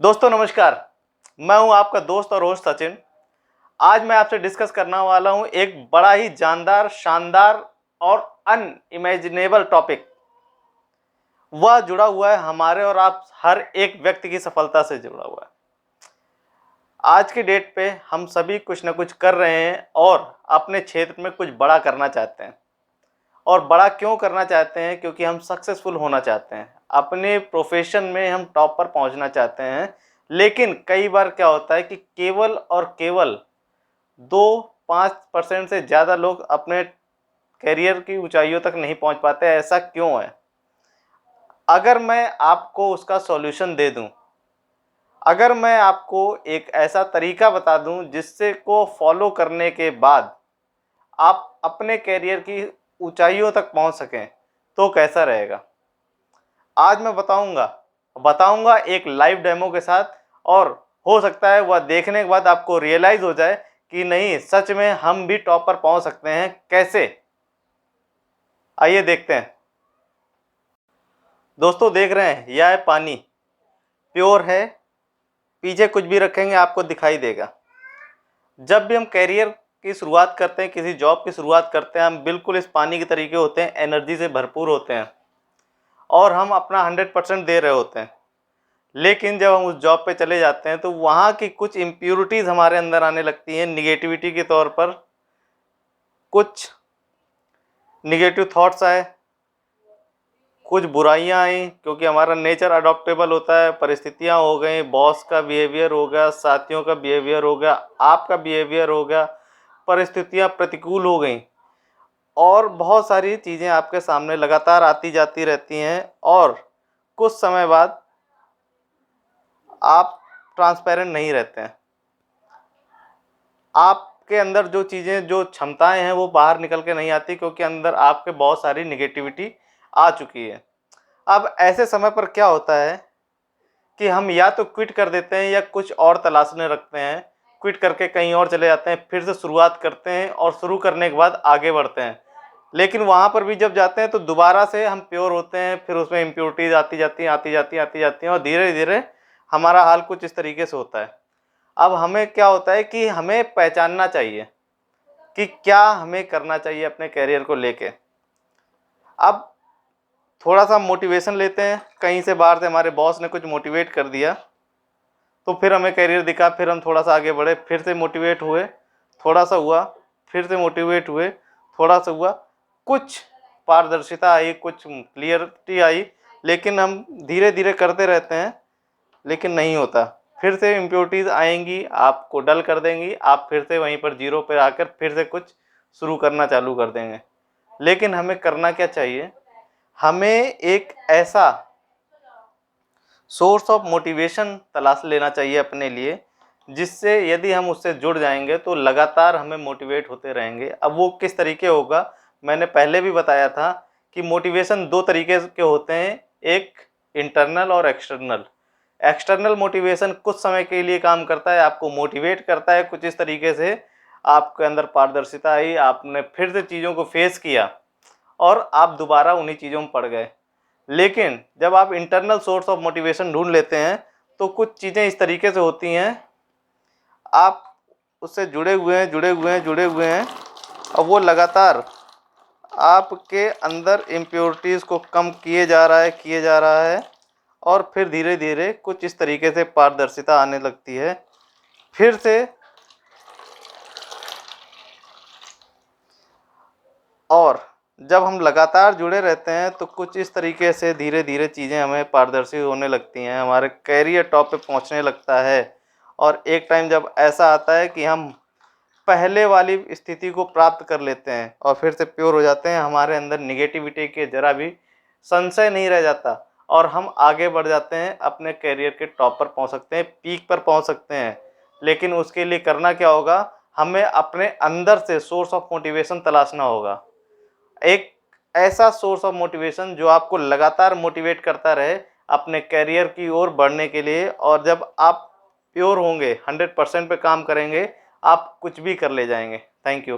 दोस्तों नमस्कार। मैं हूं आपका दोस्त और होस्ट सचिन। आज मैं आपसे डिस्कस करने वाला हूं एक बड़ा ही जानदार, शानदार और अनइमेजिनेबल टॉपिक। वह जुड़ा हुआ है हमारे और आप हर एक व्यक्ति की सफलता से जुड़ा हुआ है। आज की डेट पे हम सभी कुछ ना कुछ कर रहे हैं और अपने क्षेत्र में कुछ बड़ा करना चाहते हैं। और बड़ा क्यों करना चाहते हैं? क्योंकि हम सक्सेसफुल होना चाहते हैं, अपने प्रोफेशन में हम टॉप पर पहुंचना चाहते हैं। लेकिन कई बार क्या होता है कि केवल और केवल 2-5% से ज़्यादा लोग अपने करियर की ऊंचाइयों तक नहीं पहुंच पाते। ऐसा क्यों है? अगर मैं आपको उसका सॉल्यूशन दे दूं, अगर मैं आपको एक ऐसा तरीका बता दूं जिससे को फॉलो करने के बाद आप अपने करियर की ऊंचाइयों तक पहुंच सकें, तो कैसा रहेगा? आज मैं बताऊंगा एक लाइव डेमो के साथ। और हो सकता है वह देखने के बाद आपको रियलाइज हो जाए कि नहीं, सच में हम भी टॉप पर पहुंच सकते हैं। कैसे? आइए देखते हैं। दोस्तों देख रहे हैं, यह है पानी, प्योर है। पीछे कुछ भी रखेंगे आपको दिखाई देगा। जब भी हम करियर की शुरुआत करते हैं, किसी जॉब की शुरुआत करते हैं, हम बिल्कुल इस पानी के तरीके होते हैं, एनर्जी से भरपूर होते हैं और हम अपना 100% दे रहे होते हैं। लेकिन जब हम उस जॉब पे चले जाते हैं तो वहाँ की कुछ इम्प्योरिटीज़ हमारे अंदर आने लगती हैं, निगेटिविटी के तौर पर। कुछ निगेटिव थॉट्स आए, कुछ बुराइयां आई, क्योंकि हमारा नेचर अडॉप्टेबल होता है। परिस्थितियां हो गई, बॉस का बिहेवियर हो गया, साथियों का बिहेवियर हो गया, आपका बिहेवियर हो गया, परिस्थितियां प्रतिकूल हो गई और बहुत सारी चीज़ें आपके सामने लगातार आती जाती रहती हैं। और कुछ समय बाद आप ट्रांसपेरेंट नहीं रहते हैं। आपके अंदर जो चीज़ें, जो क्षमताएं हैं, वो बाहर निकल के नहीं आती, क्योंकि अंदर आपके बहुत सारी निगेटिविटी आ चुकी है। अब ऐसे समय पर क्या होता है कि हम या तो क्विट कर देते हैं या कुछ और तलाशने रखते हैं। क्विट करके कहीं और चले जाते हैं, फिर से शुरुआत करते हैं और शुरू करने के बाद आगे बढ़ते हैं। लेकिन वहाँ पर भी जब जाते हैं तो दोबारा से हम प्योर होते हैं, फिर उसमें इम्प्योरिटीज़ आती जाती हैं और धीरे धीरे हमारा हाल कुछ इस तरीके से होता है। अब हमें क्या होता है कि हमें पहचानना चाहिए कि क्या हमें करना चाहिए अपने करियर को लेके। अब थोड़ा सा मोटिवेशन लेते हैं, कहीं से बाहर से हमारे बॉस ने कुछ मोटिवेट कर दिया तो फिर हमें करियर दिखा, फिर हम थोड़ा सा आगे बढ़े, फिर से मोटिवेट हुए, थोड़ा सा हुआ, फिर से मोटिवेट हुए, थोड़ा सा हुआ, कुछ पारदर्शिता आई, कुछ क्लियरिटी आई। लेकिन हम धीरे धीरे करते रहते हैं, लेकिन नहीं होता। फिर से इम्प्योरिटीज़ आएंगी, आपको डल कर देंगी, आप फिर से वहीं पर जीरो पर आकर फिर से कुछ शुरू करना चालू कर देंगे। लेकिन हमें करना क्या चाहिए? हमें एक ऐसा सोर्स ऑफ मोटिवेशन तलाश लेना चाहिए अपने लिए, जिससे यदि हम उससे जुड़ जाएंगे तो लगातार हमें मोटिवेट होते रहेंगे। अब वो किस तरीके होगा, मैंने पहले भी बताया था कि मोटिवेशन दो तरीके के होते हैं, एक इंटरनल और एक्सटर्नल। एक्सटर्नल मोटिवेशन कुछ समय के लिए काम करता है, आपको मोटिवेट करता है कुछ इस तरीके से, आपके अंदर पारदर्शिता आई, आपने फिर से चीज़ों को फेस किया और आप दोबारा उन्हीं चीज़ों में पड़ गए। लेकिन जब आप इंटरनल सोर्स ऑफ मोटिवेशन ढूंढ लेते हैं तो कुछ चीज़ें इस तरीके से होती हैं, आप उससे जुड़े हुए हैं और वो लगातार आपके अंदर इम्प्योरिटीज़ को कम किए जा रहा है और फिर धीरे धीरे कुछ इस तरीके से पारदर्शिता आने लगती है। फिर से और जब हम लगातार जुड़े रहते हैं तो कुछ इस तरीके से धीरे धीरे चीज़ें हमें पारदर्शी होने लगती हैं, हमारे कैरियर टॉप पे पहुंचने लगता है। और एक टाइम जब ऐसा आता है कि हम पहले वाली स्थिति को प्राप्त कर लेते हैं और फिर से प्योर हो जाते हैं, हमारे अंदर निगेटिविटी के ज़रा भी संशय नहीं रह जाता और हम आगे बढ़ जाते हैं, अपने कैरियर के टॉप पर पहुँच सकते हैं, पीक पर पहुँच सकते हैं। लेकिन उसके लिए करना क्या होगा? हमें अपने अंदर से सोर्स ऑफ मोटिवेशन तलाशना होगा। एक ऐसा सोर्स ऑफ मोटिवेशन जो आपको लगातार मोटिवेट करता रहे अपने करियर की ओर बढ़ने के लिए। और जब आप प्योर होंगे, 100% पे काम करेंगे, आप कुछ भी कर ले जाएंगे। Thank you.